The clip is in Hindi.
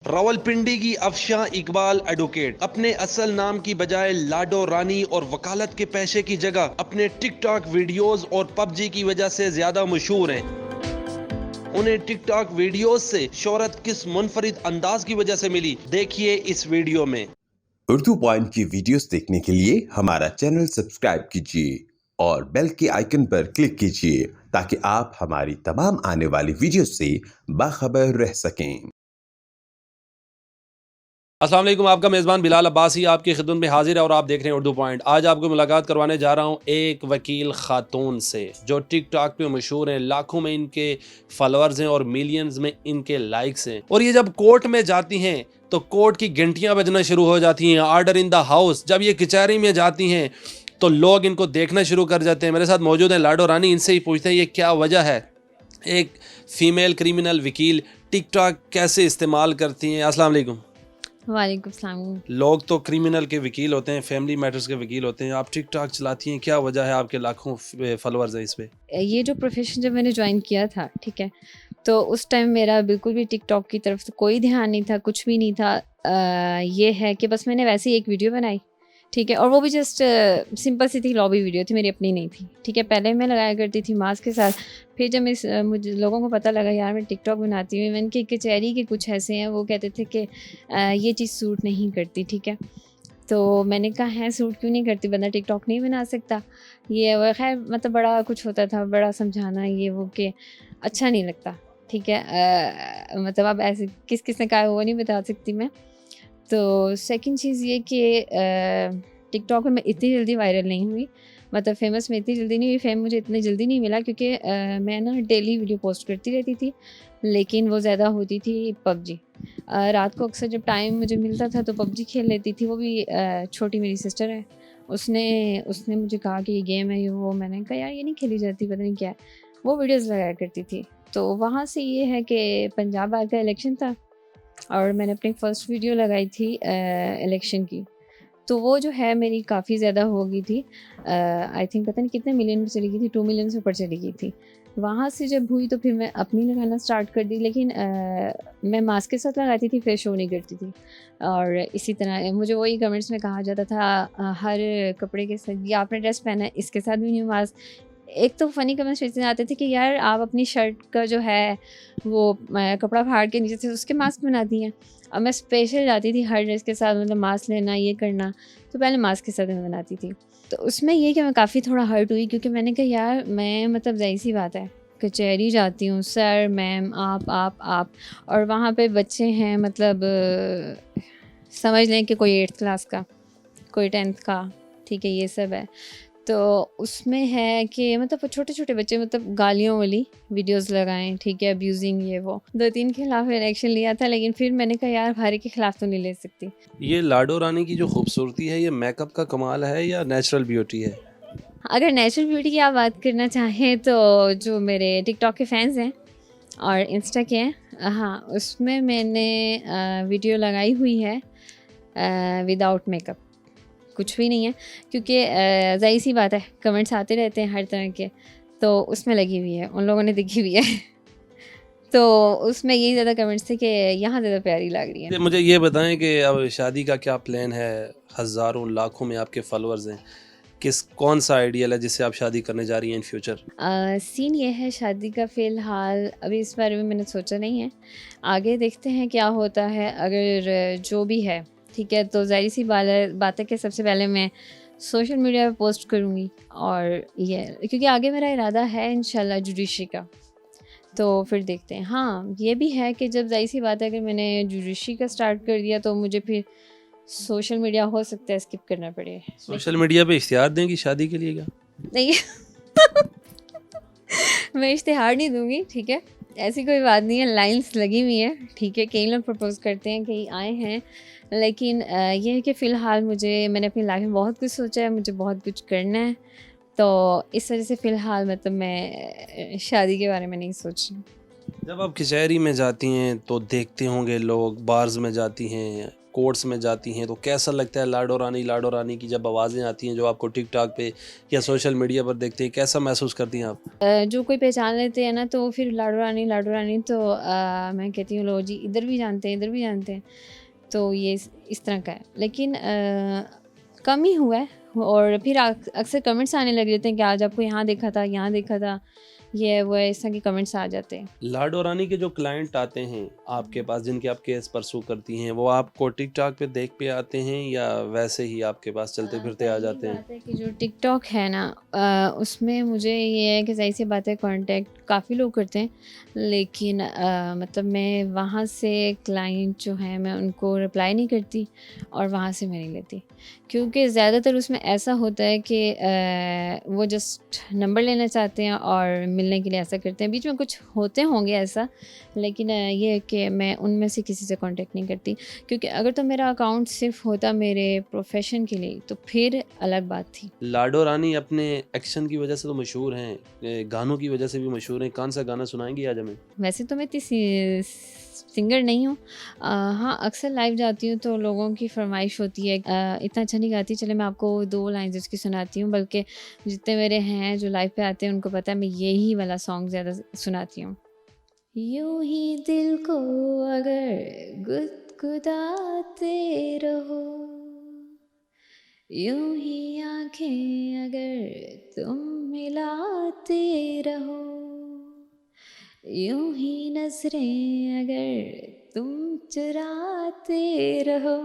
रावलपिंडी की अफशां इकबाल एडवोकेट अपने असल नाम की बजाय लाडो रानी और वकालत के पैसे की जगह अपने टिकटॉक वीडियोस और पबजी की वजह से ज्यादा मशहूर हैं। उन्हें टिकटॉक वीडियोस से शोहरत किस मुनफरिद अंदाज की वजह से मिली, देखिए इस वीडियो में। उर्दू पॉइंट की वीडियोस देखने के लिए हमारा चैनल सब्सक्राइब कीजिए और बेल के आइकन पर क्लिक कीजिए ताकि आप हमारी तमाम आने वाली वीडियोस से बाखबर रह सकें। अस्सलाम वालेकुम, आपका मेज़बान बिलाल अब्बासी आपकी खिदमत में हाजिर है और आप देख रहे हैं उर्दू पॉइंट। आज आपको मुलाकात करवाने जा रहा हूं एक वकील खातून से जो टिकटॉक पे मशहूर हैं, लाखों में इनके फॉलोअर्स हैं और मिलियंस में इनके लाइक्स हैं। और ये जब कोर्ट में जाती हैं तो कोर्ट की घंटियां बजना शुरू हो जाती हैं, ऑर्डर इन द हाउस। जब ये कचहरी में जाती हैं तो लोग इनको देखना शुरू कर जाते हैं। मेरे साथ मौजूद है लाडो रानी, इनसे ही पूछते हैं ये क्या वजह है एक फ़ीमेल क्रिमिनल वकील टिकटॉक कैसे इस्तेमाल करती हैं। अस्सलाम वालेकुम। वालेकुम सलाम। लोग तो क्रिमिनल के वकील होते हैं, फैमिली मैटर्स के वकील होते हैं, आप टिकटॉक चलाती हैं, क्या वजह है आपके लाखों फॉलोअर्स हैं इस पे? ये जो प्रोफेशन जब मैंने ज्वाइन किया था, ठीक है, तो उस टाइम मेरा बिल्कुल भी टिकटॉक की तरफ से कोई ध्यान नहीं था, कुछ भी नहीं था। ये है कि बस मैंने वैसे ही एक वीडियो बनाई, ठीक है, और वो भी जस्ट सिंपल सी थी, लॉबी वीडियो थी, मेरी अपनी नहीं थी, ठीक है। पहले मैं लगाया करती थी मास्क के साथ, फिर जब मुझे लोगों को पता लगा यार मैं टिकटॉक बनाती हूँ, मैंने कि कचहरी के कुछ ऐसे हैं वो कहते थे कि ये चीज़ सूट नहीं करती, ठीक है। तो मैंने कहा है सूट क्यों नहीं करती, बंदा टिकटॉक नहीं बना सकता, ये वो, खैर मतलब बड़ा कुछ होता था, बड़ा समझाना ये वो कि अच्छा नहीं लगता, ठीक है। मतलब अब ऐसे किस किस ने कहा वो नहीं बता सकती मैं। तो सेकंड चीज़ ये कि टिकटॉक में मैं इतनी जल्दी वायरल नहीं हुई, मतलब फेमस में इतनी जल्दी नहीं हुई, फेम मुझे इतनी जल्दी नहीं मिला क्योंकि मैं ना डेली वीडियो पोस्ट करती रहती थी, लेकिन वो ज़्यादा होती थी पबजी। रात को अक्सर जब टाइम मुझे मिलता था तो पबजी खेल लेती थी। वो भी छोटी मेरी सिस्टर है, उसने उसने मुझे कहा कि ये गेम है ये वो, मैंने कहा यार ये नहीं खेली जाती, पता नहीं क्या है। वो वीडियोज़ लगाया करती थी। तो वहाँ से ये है कि पंजाब बार का इलेक्शन था और मैंने अपनी फ़र्स्ट वीडियो लगाई थी इलेक्शन की। तो वो जो है मेरी काफ़ी ज़्यादा हो गई थी, आई थिंक पता नहीं कितने मिलियन में चली गई थी, 2 मिलियन से ऊपर चली गई थी। वहाँ से जब हुई तो फिर मैं अपनी लगाना स्टार्ट कर दी, लेकिन मैं मास्क के साथ लगाती थी, फिर शो नहीं करती थी। और इसी तरह मुझे वही कमेंट्स में कहा जाता था हर कपड़े के साथ, ये आपने ड्रेस पहना है इसके साथ भी नहीं मास्क। एक तो फ़नी कमेंट्स इतने आते थे कि यार आप अपनी शर्ट का जो है वो कपड़ा फाड़ के नीचे से उसके मास्क बनाती हैं। अब मैं स्पेशल जाती थी हर ड्रेस के साथ, मतलब मास्क लेना ये करना, तो पहले मास्क के साथ मैं बनाती थी। तो उसमें ये कि मैं काफ़ी थोड़ा हर्ट हुई क्योंकि मैंने कहा यार मैं मतलब ज़ाहिर-सी बात है, कचहरी जाती हूँ, सर, मैम, आप और वहाँ पे बच्चे हैं, मतलब समझ लें कि कोई 8th क्लास का, कोई 10th का, ठीक है, ये सब है। तो उसमें है कि मतलब छोटे-छोटे बच्चे मतलब गालियों वाली वीडियोज़ लगाएँ, ठीक है, अब्यूज़िंग ये वो। 2-3 के खिलाफ़ मैंने एक्शन लिया था, लेकिन फिर मैंने कहा यार हर एक के खिलाफ़ तो नहीं ले सकती। ये लाडो रानी की जो खूबसूरती है ये मेकअप का कमाल है या नेचुरल ब्यूटी है? अगर नेचुरल ब्यूटी की आप बात करना चाहें तो जो मेरे टिकटॉक के फैन्स हैं और इंस्टा के हैं, हाँ, उसमें मैंने वीडियो लगाई हुई है विदाउट मेकअप, कुछ भी नहीं है, क्योंकि ज़ाहिर सी बात है कमेंट्स आते रहते हैं हर तरह के, तो उसमें लगी हुई है, उन लोगों ने देखी हुई है। तो उसमें यही ज़्यादा कमेंट्स थे कि यहाँ ज़्यादा प्यारी लग रही है। मुझे ये बताएं कि अब शादी का क्या प्लान है? हज़ारों लाखों में आपके फॉलोअर्स हैं, कौन सा आइडियल है जिससे आप शादी करने जा रही हैं इन फ्यूचर? सीन ये है शादी का, फ़िलहाल अभी इस बारे में मैंने सोचा नहीं है, आगे देखते हैं क्या होता है। अगर जो भी है ठीक है, तो ज़ाहिर सी बात है कि सबसे पहले मैं सोशल मीडिया पे पोस्ट करूँगी, और ये क्योंकि आगे मेरा इरादा है इंशाल्लाह जुडिशरी का, तो फिर देखते हैं। हाँ, ये भी है कि जब ज़ाहिर सी बात है अगर मैंने जुडिशरी का स्टार्ट कर दिया तो मुझे फिर सोशल मीडिया हो सकता है स्किप करना पड़े। सोशल मीडिया पे इश्तिहार देंगी शादी के लिए क्या? नहीं मैं इश्तिहार नहीं दूँगी, ठीक है, ऐसी कोई बात नहीं है, लाइन्स लगी हुई हैं, ठीक है, कई लोग प्रपोज़ करते हैं, कई आए हैं, लेकिन ये है कि फ़िलहाल मैंने अपनी लाइफ में बहुत कुछ सोचा है, मुझे बहुत कुछ करना है, तो इस वजह से फ़िलहाल मतलब मैं शादी के बारे में नहीं सोच रही हूँ। जब आप कचहरी में जाती हैं तो देखते होंगे लोग, बार्स में जाती हैं, कोर्ट्स में जाती हैं, तो कैसा लगता है लाडो रानी की जब आवाज़ें आती हैं जो आपको टिकटॉक पे या सोशल मीडिया पर देखते हैं, कैसा महसूस करती हैं आप? जो कोई पहचान लेते हैं ना तो फिर लाडो रानी तो मैं कहती हूँ लो जी इधर भी जानते हैं, इधर भी जानते हैं। तो ये इस तरह का है, लेकिन कम ही हुआ है। और फिर अक्सर कमेंट्स आने लग जाते हैं कि आज आपको यहाँ देखा था, यहाँ देखा था, ये है, वो है, इस तरह के कमेंट्स आ जाते हैं। लाडो रानी के जो क्लाइंट आते हैं आपके पास, जिनके आप केस परसू करती हैं, वो आपको टिकटॉक पे देख पे आते हैं या वैसे ही आपके पास चलते फिरते आ पहली जाते हैं? बात है कि जो टिकटॉक है ना उसमें मुझे ये है कि सही सी बात है, कांटेक्ट काफ़ी लोग करते हैं, लेकिन मतलब मैं वहाँ से क्लाइंट जो है मैं उनको रिप्लाई नहीं करती और वहाँ से मैं नहीं लेती, क्योंकि ज़्यादातर उसमें ऐसा होता है कि वो जस्ट नंबर लेना चाहते हैं और मिलने के लिए ऐसा करते हैं। बीच में कुछ होते होंगे ऐसा, लेकिन ये है कि मैं उनमें से किसी से कांटेक्ट नहीं करती, क्योंकि अगर तो मेरा अकाउंट सिर्फ होता मेरे प्रोफेशन के लिए तो फिर अलग बात थी। लाडो रानी अपने एक्शन की वजह से तो मशहूर हैं, गानों की वजह से भी मशहूर हैं। कौन सा गाना सुनाएंगी आज हमें? वैसे तो मैं इतनी सिंगर नहीं हूँ, हाँ अक्सर लाइव जाती हूँ तो लोगों की फरमाइश होती है, इतना अच्छा नहीं गाती, चले मैं आपको 2 लाइन्स उसकी सुनाती हूँ, बल्कि जितने मेरे हैं जो लाइव पे आते हैं उनको पता है मैं यही वाला सॉन्ग ज़्यादा सुनाती हूँ। यूं ही दिल को अगर गुदगुदाते रहो, यूं ही आंखें अगर तुम मिलाते रहो, यूं ही नजरें अगर तुम चुराते रहो।